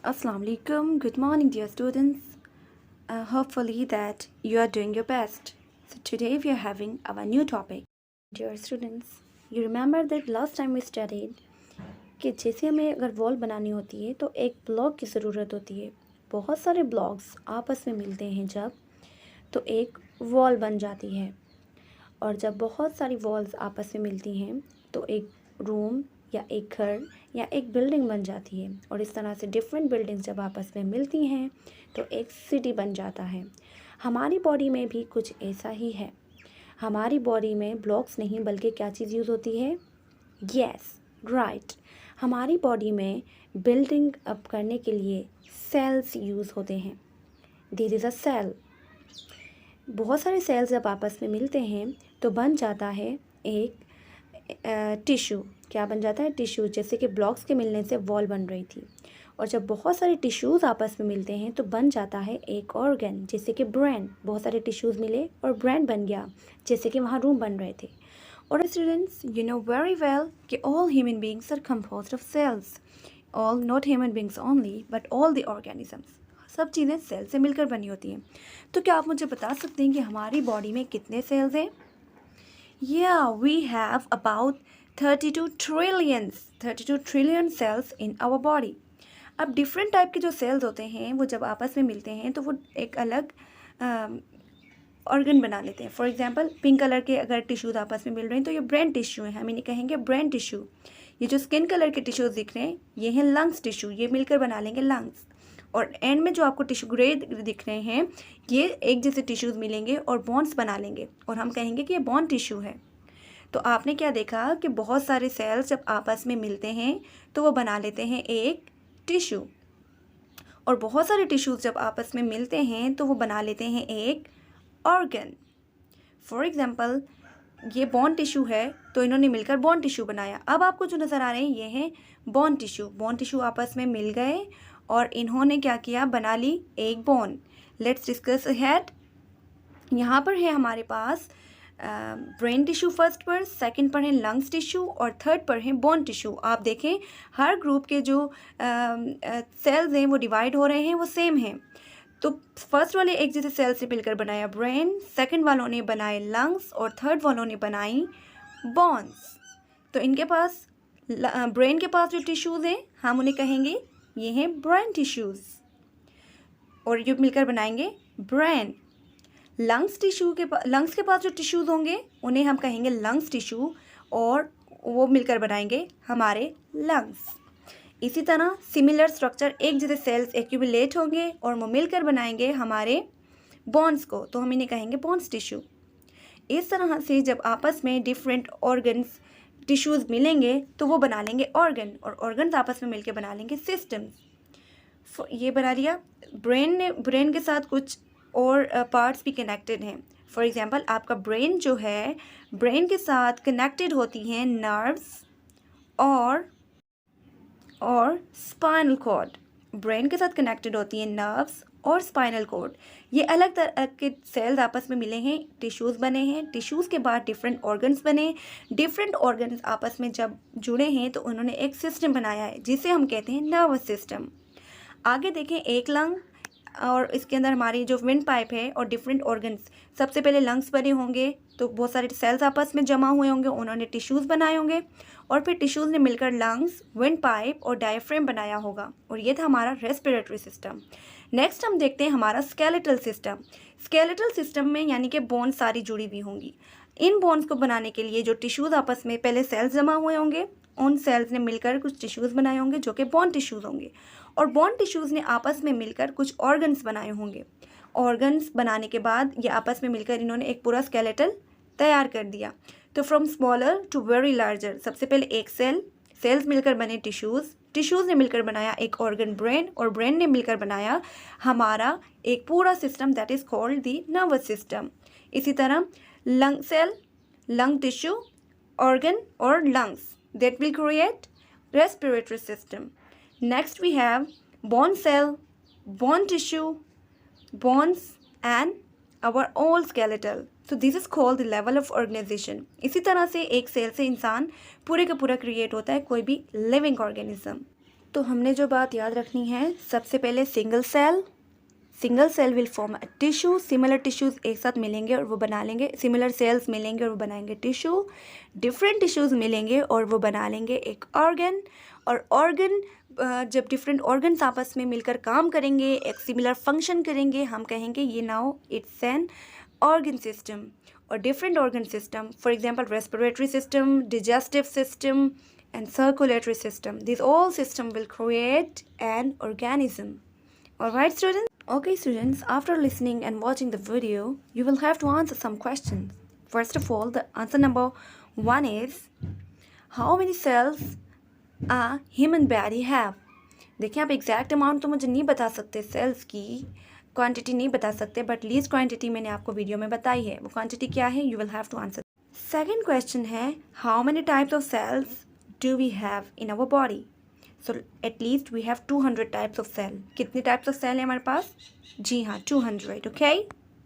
Assalamu alaikum. Good morning, dear students. Hopefully that you are doing your best. So today we are having our new topic. Dear students, you remember that last time we studied कि जैसे हमें अगर wall बनानी होती है तो एक block की ज़रूरत होती है। बहुत सारे ब्लॉक्स आपस में मिलते हैं जब तो एक वॉल बन जाती है, और जब बहुत सारी वॉल्स आपस में मिलती हैं तो एक रूम या एक घर या एक बिल्डिंग बन जाती है। और इस तरह से डिफरेंट बिल्डिंग्स जब आपस में मिलती हैं तो एक सिटी बन जाता है। हमारी बॉडी में भी कुछ ऐसा ही है। हमारी बॉडी में ब्लॉक्स नहीं बल्कि क्या चीज़ यूज़ होती है? Yes, right. हमारी बॉडी में बिल्डिंग अप करने के लिए सेल्स यूज़ होते हैं। This is a cell. बहुत सारे सेल्स जब आपस में मिलते हैं तो बन जाता है एक टिश्यू। क्या बन जाता है? टिश्यू। जैसे कि ब्लॉक्स के मिलने से वॉल बन रही थी, और जब बहुत सारे टिश्यूज़ आपस में मिलते हैं तो बन जाता है एक ऑर्गन, जैसे कि ब्रेन। बहुत सारे टिश्यूज़ मिले और ब्रेन बन गया, जैसे कि वहाँ रूम बन रहे थे। और students, you know very well कि all human beings are composed of cells. All not human beings only but all the organisms. सब चीज़ें सेल से मिलकर बनी होती हैं। तो क्या आप मुझे बता सकते हैं कि हमारी बॉडी में कितने सेल्स हैं? Yeah, we have about 32 trillion cells in our body. अब डिफरेंट टाइप के जो सेल्स होते हैं वो जब आपस में मिलते हैं तो वो एक अलग ऑर्गन बना लेते हैं। फॉर एग्जांपल, पिंक कलर के अगर टिश्यूज आपस में मिल रहे हैं तो ये ब्रेन टिश्यू है, हम इन्हें कहेंगे ब्रेन टिश्यू। ये जो स्किन कलर के टिश्यूज दिख रहे हैं ये हैं लंग्स टिश्यू, ये मिलकर बना लेंगे लंग्स। और एंड में जो आपको टिश्यू ग्रे दिख रहे हैं ये एक जैसे टिश्यूज मिलेंगे और बॉन्ड्स बना लेंगे और हम कहेंगे कि ये बॉन्ड टिश्यू है। तो आपने क्या देखा कि बहुत सारे सेल्स जब आपस में मिलते हैं तो वो बना लेते हैं एक टिश्यू, और बहुत सारे टिश्यूज जब आपस में मिलते हैं तो वो बना लेते हैं एक ऑर्गन। फॉर एग्जांपल, ये बॉन्ड टिश्यू है तो इन्होंने मिलकर बॉन्ड टिश्यू बनाया। अब आपको जो नज़र आ रहे हैं ये हैं बॉन्ड टिश्यू। बॉन्ड टिश्यू आपस में मिल गए और इन्होंने क्या किया? बना ली एक बॉन्ड। Let's discuss head. यहाँ पर है हमारे पास ब्रेन टिश्यू फर्स्ट पर, सेकंड पर है लंग्स टिश्यू और थर्ड पर है बोन टिश्यू। आप देखें हर ग्रुप के जो सेल्स हैं वो डिवाइड हो रहे हैं, वो सेम हैं। तो फर्स्ट वाले एक जैसे सेल से मिलकर बनाया ब्रेन, सेकंड वालों ने बनाए लंग्स और थर्ड वालों ने बनाई बोन्स। तो इनके पास ब्रेन के पास जो टिश्यूज़ हैं हम उन्हें कहेंगे ये हैं ब्रेन टिश्यूज़, और ये मिलकर बनाएंगे ब्रेन। लंग्स के पास जो टिश्यूज़ होंगे उन्हें हम कहेंगे लंग्स टिश्यू, और वो मिलकर बनाएंगे हमारे लंग्स। इसी तरह सिमिलर स्ट्रक्चर एक जैसे सेल्स एक्यूमुलेट होंगे और वो मिलकर बनाएंगे हमारे बॉन्स को, तो हम इन्हें कहेंगे बॉन्स टिश्यू। इस तरह से जब आपस में डिफरेंट ऑर्गन्स टिश्यूज़ मिलेंगे तो वो बना लेंगे ऑर्गन, और ऑर्गन्स आपस में मिलकर बना लेंगे सिस्टम्स। ये बना लिया। ब्रेन के साथ कुछ और पार्ट्स भी कनेक्टेड हैं। फॉर एग्जांपल, आपका ब्रेन जो है, ब्रेन के साथ कनेक्टेड होती हैं नर्व्स और स्पाइनल कॉर्ड। ब्रेन के साथ कनेक्टेड होती हैं नर्व्स और स्पाइनल कॉर्ड। ये अलग तरह के सेल्स आपस में मिले हैं, टिश्यूज़ बने हैं, टिश्यूज़ के बाद डिफरेंट ऑर्गन्स बने। डिफरेंट ऑर्गन्स आपस में जब जुड़े हैं तो उन्होंने एक सिस्टम बनाया है जिसे हम कहते हैं नर्वस सिस्टम। आगे देखें, एक लंग और इसके अंदर हमारी जो विंड पाइप है और डिफरेंट ऑर्गन्स। सबसे पहले लंग्स बने होंगे तो बहुत सारे सेल्स आपस में जमा हुए होंगे, उन्होंने टिश्यूज़ बनाए होंगे, और फिर टिश्यूज़ ने मिलकर लंग्स, विंड पाइप और डायफ्राम बनाया होगा, और ये था हमारा रेस्पिरेटरी सिस्टम। नेक्स्ट हम देखते हैं हमारा स्केलेटल सिस्टम। स्केलेटल सिस्टम में यानी कि बोन्स सारी जुड़ी हुई होंगी। इन बोन्स को बनाने के लिए जो टिश्यूज़ आपस में पहले सेल्स जमा हुए होंगे, उन सेल्स ने मिलकर कुछ टिश्यूज़ बनाए होंगे जो कि बोन टिश्यूज़ होंगे, और बोन टिश्यूज़ ने आपस में मिलकर कुछ ऑर्गन्स बनाए होंगे। ऑर्गन्स बनाने के बाद ये आपस में मिलकर इन्होंने एक पूरा स्केलेटल तैयार कर दिया। तो from smaller to very larger, सबसे पहले एक सेल्स मिलकर बने टिश्यूज़ ने मिलकर बनाया एक ऑर्गन ब्रेन, और ब्रेन ने मिलकर बनाया हमारा एक पूरा system that is called the nervous system. इसी तरह लंग टिश्यू, ऑर्गन और lungs that will create respiratory system. Next we have bone cell, bone tissue, bones and our all skeletal. So this is called the level of organization. इसी तरह से एक cell से इंसान पूरे का पूरा क्रिएट होता है, कोई भी लिविंग ऑर्गेनिज्म। तो हमने जो बात याद रखनी है, सबसे पहले single cell will form a tissue, similar tissues एक साथ मिलेंगे और वो बना लेंगे, सिमिलर सेल्स मिलेंगे और वो बनाएंगे टिश्यू, डिफरेंट टिश्यूज़ मिलेंगे और वो बना लेंगे एक ऑर्गन, और ऑर्गन जब डिफरेंट ऑर्गन्स आपस में मिलकर काम करेंगे, एक सिमिलर फंक्शन करेंगे, हम कहेंगे ये now it's an organ system. और different organ system, for example respiratory system, digestive system and circulatory system, these all system will create an organism. Alright students? Okay students, after listening and watching the video, you will have to answer some questions. First of all, the answer number 1 is, how many cells a human body have? देखिए, आप exact amount तो मुझे नहीं बता सकते, sales की quantity नहीं बता सकते, बट लीस्ट क्वांटिटी मैंने आपको वीडियो में बताई है। वो क्वांटिटी क्या है, you will have to answer. Second question है, how many types of cells do we have in our body? So at least we have 200 types of cell. कितने टाइप्स ऑफ सेल है हमारे पास? जी हाँ, 200। ओके।